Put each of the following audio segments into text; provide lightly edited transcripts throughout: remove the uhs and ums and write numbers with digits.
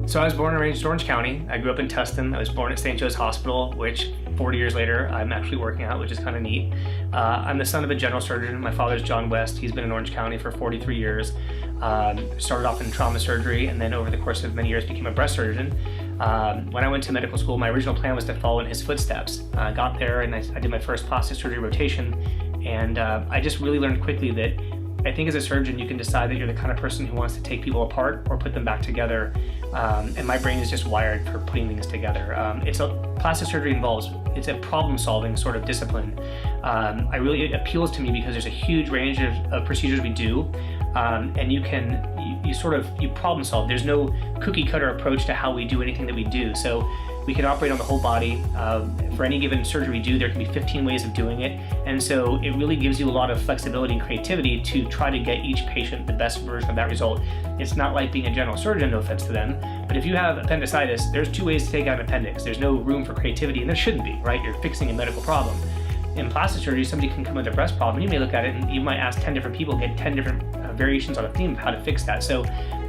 So I was born and raised in Orange County. I grew up in Tustin. I was born at St. Joe's Hospital, which 40 years later, I'm actually working at, which is kind of neat. I'm the son of a general surgeon. My father's John West. He's been in Orange County for 43 years. Started off in trauma surgery, and then over the course of many years became a breast surgeon. When I went to medical school, my original plan was to follow in his footsteps. I got there and I did my first plastic surgery rotation, and I just really learned quickly that I think as a surgeon, you can decide that you're the kind of person who wants to take people apart or put them back together. And my brain is just wired for putting things together. Plastic surgery it's a problem-solving sort of discipline. It appeals to me because there's a huge range of procedures we do, and you problem solve. There's no cookie cutter approach to how we do anything that we do. So we can operate on the whole body. For any given surgery we do, there can be 15 ways of doing it. And so it really gives you a lot of flexibility and creativity to try to get each patient the best version of that result. It's not like being a general surgeon, no offense to them, but if you have appendicitis, there's 2 ways to take out an appendix. There's no room for creativity, and there shouldn't be, right? You're fixing a medical problem. In plastic surgery, somebody can come with a breast problem. You may look at it and you might ask 10 different people, get 10 different variations on a theme of how to fix that. So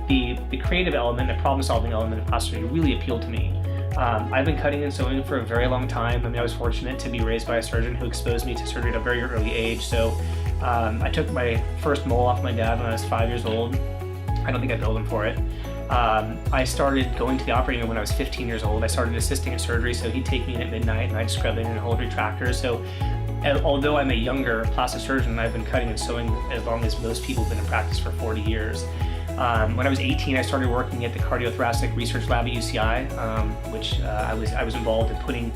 the creative element, the problem-solving element of plastic surgery really appealed to me. I've been cutting and sewing for a very long time. I was fortunate to be raised by a surgeon who exposed me to surgery at a very early age. So I took my first mole off my dad when I was 5 years old. I don't think I billed him for it. I started going to the operating room when I was 15 years old. I started assisting at surgery, so he'd take me in at midnight and I'd scrub in and hold retractors. So although I'm a younger plastic surgeon, I've been cutting and sewing as long as most people have been in practice for 40 years. When I was 18, I started working at the Cardiothoracic Research Lab at UCI, which I was involved in putting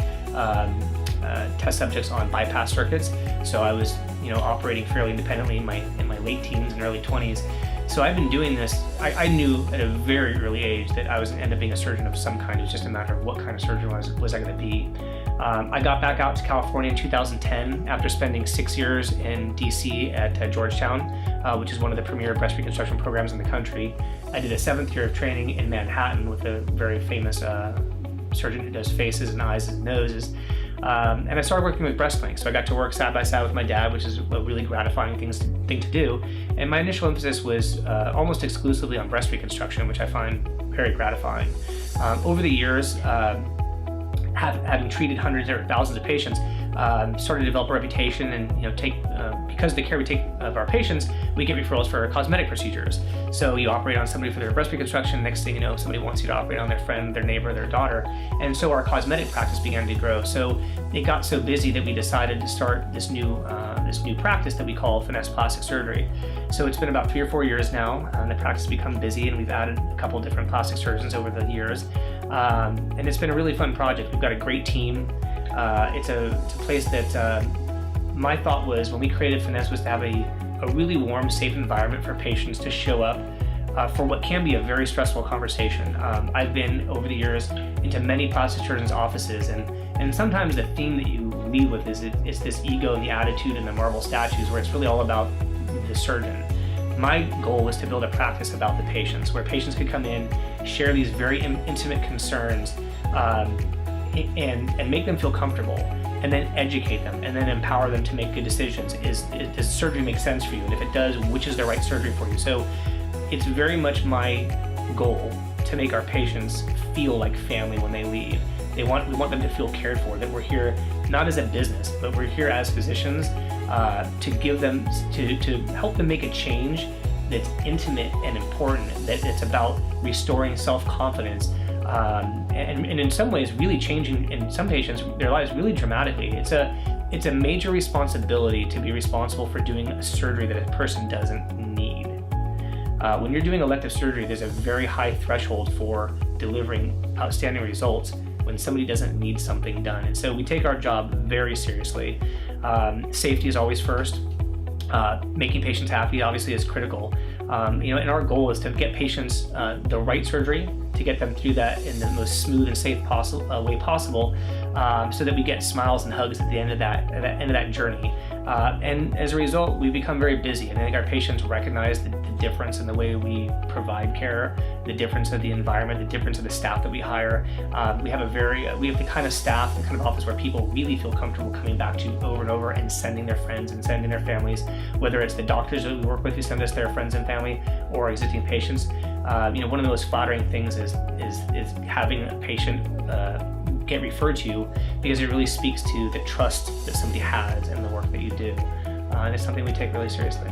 test subjects on bypass circuits. So I was, operating fairly independently in my late teens and early 20s. So I've been doing this. I knew at a very early age that I was going to end up being a surgeon of some kind. It was just a matter of what kind of surgeon was I going to be. I got back out to California in 2010 after spending 6 years in DC at Georgetown, which is one of the premier breast reconstruction programs in the country. I did a 7th year of training in Manhattan with a very famous surgeon who does faces and eyes and noses. And I started working with breast clinics, so I got to work side by side with my dad, which is a really gratifying thing to do. And my initial emphasis was almost exclusively on breast reconstruction, which I find very gratifying. Over the years, having treated hundreds or thousands of patients, started to develop a reputation, and because of the care we take of our patients, we get referrals for cosmetic procedures. So you operate on somebody for their breast reconstruction, next thing you know, somebody wants you to operate on their friend, their neighbor, their daughter, and so our cosmetic practice began to grow. So it got so busy that we decided to start this new practice that we call Finesse Plastic Surgery. So it's been about 3 or 4 years now, and the practice has become busy, and we've added a couple of different plastic surgeons over the years. And it's been a really fun project. We've got a great team. It's a place that my thought was, when we created Finesse, was to have a really warm, safe environment for patients to show up for what can be a very stressful conversation. I've been, over the years, into many plastic surgeons' offices, and sometimes the theme that you lead with is this ego and the attitude and the marble statues, where it's really all about the surgeon. My goal was to build a practice about the patients, where patients could come in, share these very intimate concerns, and make them feel comfortable, and then educate them, and then empower them to make good decisions. Does surgery make sense for you? And if it does, which is the right surgery for you? So it's very much my goal to make our patients feel like family when they leave. We want them to feel cared for, that we're here not as a business, but we're here as physicians to give them, to help them make a change that's intimate and important, that it's about restoring self-confidence, and in some ways really changing, in some patients, their lives really dramatically. It's a major responsibility to be responsible for doing a surgery that a person doesn't need. When you're doing elective surgery, there's a very high threshold for delivering outstanding results when somebody doesn't need something done. And so we take our job very seriously. Safety is always first. Making patients happy obviously is critical. And our goal is to get patients the right surgery, to get them through that in the most smooth and safe way possible, so that we get smiles and hugs at the end of that journey. And as a result, we've become very busy, and I think our patients recognize the difference in the way we provide care, the difference of the environment, the difference of the staff that we hire. We have the kind of staff, the kind of office where people really feel comfortable coming back to over and over and sending their friends and sending their families, whether it's the doctors that we work with who send us their friends and family or existing patients. One of the most flattering things is having a patient get referred to you, because it really speaks to the trust that somebody has in the work that you do. And it's something we take really seriously.